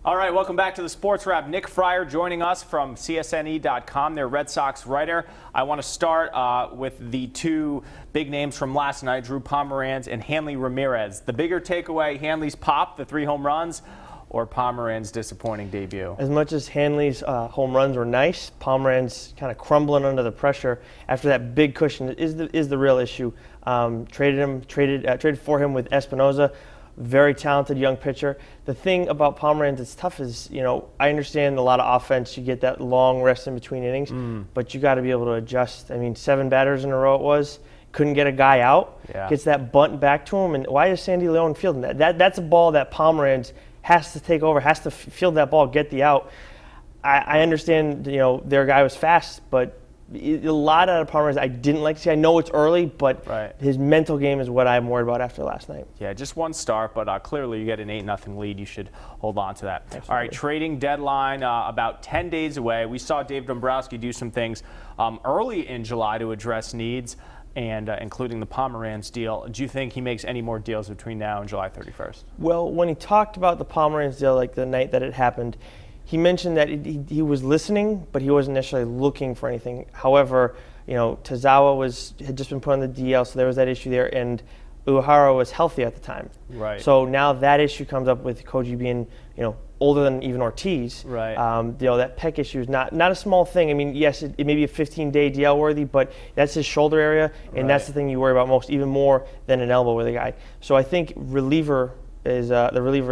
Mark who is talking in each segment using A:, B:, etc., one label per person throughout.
A: All right, welcome back to the Sports Wrap. Nick Friar joining us from CSNE.com, their Red Sox writer. I want to start with the two big names from last night, Drew Pomeranz and Hanley Ramirez. The bigger takeaway, Hanley's pop, the 3 home runs, or Pomeranz's disappointing debut?
B: As much as Hanley's home runs were nice, Pomeranz kind of crumbling under the pressure after that big cushion is the real issue. Traded for him with Espinoza. Very talented young pitcher. The thing about Pomeranz that's tough is, I understand a lot of offense. You get that long rest in between innings, but you got to be able to adjust. I mean, 7 batters in a row it was. Couldn't get a guy out. Yeah. Gets that bunt back to him. And why is Sandy Leon fielding that? That's a ball that Pomeranz has to take over, has to field that ball, get the out. I understand, their guy was fast, but a lot out of Pomeranz I didn't like to see. I know it's early, but his mental game is what I'm worried about after last night. Yeah,
A: just one start, but clearly you get an 8-0 lead. You should hold on to that. Absolutely. All right, trading deadline about 10 days away. We saw Dave Dombrowski do some things early in July to address needs, and including the Pomeranz deal. Do you think he makes any more deals between now and July 31st?
B: Well, when he talked about the Pomeranz deal, like the night that it happened, he mentioned that he was listening, but he wasn't necessarily looking for anything. However, Tazawa had just been put on the DL, so there was that issue there, and Uehara was healthy at the time.
A: Right.
B: So now that issue comes up with Koji being, older than even Ortiz.
A: Right.
B: That pec issue is not a small thing. I mean, yes, it may be a 15-day DL worthy, but that's his shoulder area, and that's the thing you worry about most, even more than an elbow with a guy. So I think the reliever is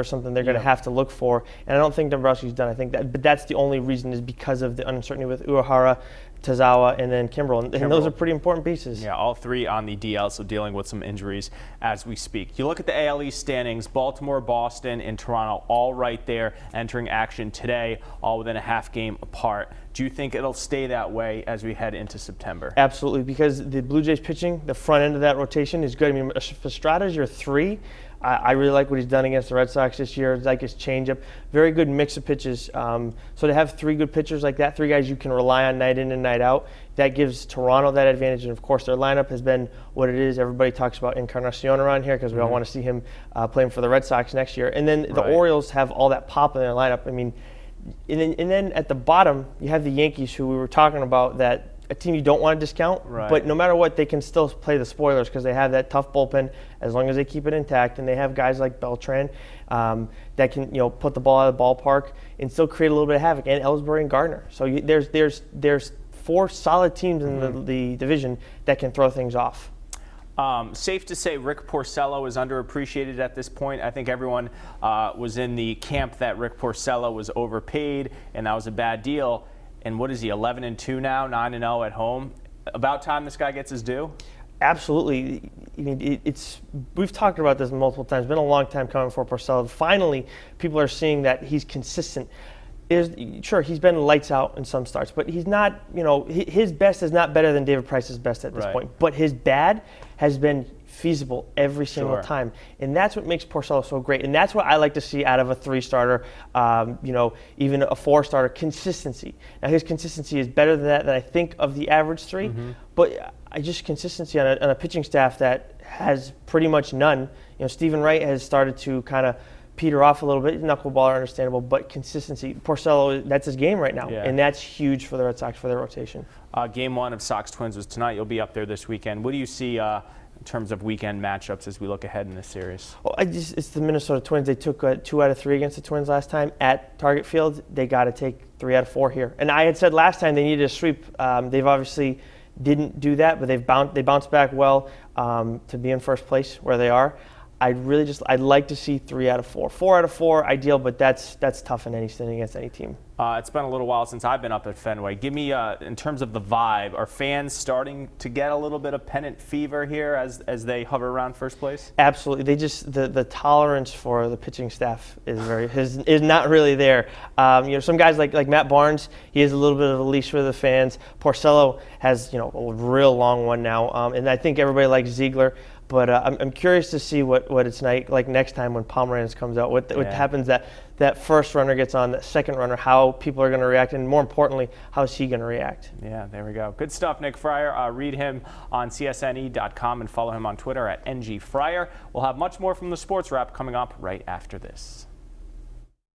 B: something they're going to have to look for, and I don't think Dombrowski's done. I think but that's the only reason is because of the uncertainty with Uehara, Tazawa, and then Kimbrel, and those are pretty important pieces.
A: Yeah, all 3 on the DL, so dealing with some injuries as we speak. You look at the AL East standings, Baltimore, Boston, and Toronto all right there, entering action today, all within a half game apart. Do you think it'll stay that way as we head into September?
B: Absolutely, because the Blue Jays pitching, the front end of that rotation is good. I mean, if Estrada's your 3, I really like what he's done against the Red Sox this year. I like his changeup. Very good mix of pitches. So to have 3 good pitchers like that, 3 guys you can rely on night in and night out, that gives Toronto that advantage. And, of course, their lineup has been what it is. Everybody talks about Encarnacion around here because we all want to see him playing for the Red Sox next year. And then the Orioles have all that pop in their lineup. I mean, and then at the bottom, you have the Yankees, who we were talking about, that a team you don't want to discount, but no matter what, they can still play the spoilers because they have that tough bullpen as long as they keep it intact, and they have guys like Beltran that can put the ball out of the ballpark and still create a little bit of havoc, and Ellsbury and Gardner. So there's 4 solid teams in the division that can throw things off.
A: Safe to say Rick Porcello is underappreciated at this point. I think everyone was in the camp that Rick Porcello was overpaid and that was a bad deal. And what is he, 11-2 now, 9-0 at home? About time this guy gets his due?
B: Absolutely. I mean, we've talked about this multiple times. It's been a long time coming for Porcello. Finally, people are seeing that he's consistent. Sure, he's been lights out in some starts, but he's not, his best is not better than David Price's best at this point. But his bad has been feasible every single time. And that's what makes Porcello so great. And that's what I like to see out of a 3-starter, even a 4-starter, consistency. Now, his consistency is better than that, than I think of the average 3. But consistency on a pitching staff that has pretty much none. Stephen Wright has started to kind of peter off a little bit. Knuckleballer, understandable, but consistency. Porcello, that's his game right now, and that's huge for the Red Sox for their rotation.
A: Game 1 of Sox Twins was tonight. You'll be up there this weekend. What do you see in terms of weekend matchups as we look ahead in this series?
B: Well, it's the Minnesota Twins. They took 2 out of 3 against the Twins last time at Target Field. They got to take 3 out of 4 here. And I had said last time they needed a sweep. They've obviously didn't do that, but they bounced back well to be in first place where they are. I'd like to see 3 out of 4. 4 out of 4, ideal, but that's tough in any sitting against any team.
A: It's been a little while since I've been up at Fenway. Give me, in terms of the vibe, are fans starting to get a little bit of pennant fever here as they hover around first place?
B: Absolutely. They just the tolerance for the pitching staff is not really there. Some guys like Matt Barnes, he has a little bit of a leash with the fans. Porcello has a real long one now, and I think everybody likes Ziegler. But I'm curious to see what it's like next time when Pomeranz comes out. What happens that first runner gets on, that second runner, how people are going to react, and more importantly, how is he going to react?
A: Yeah, there we go. Good stuff, Nick Friar. Read him on CSNE.com and follow him on Twitter at NGFriar. We'll have much more from the Sports Wrap coming up right after this.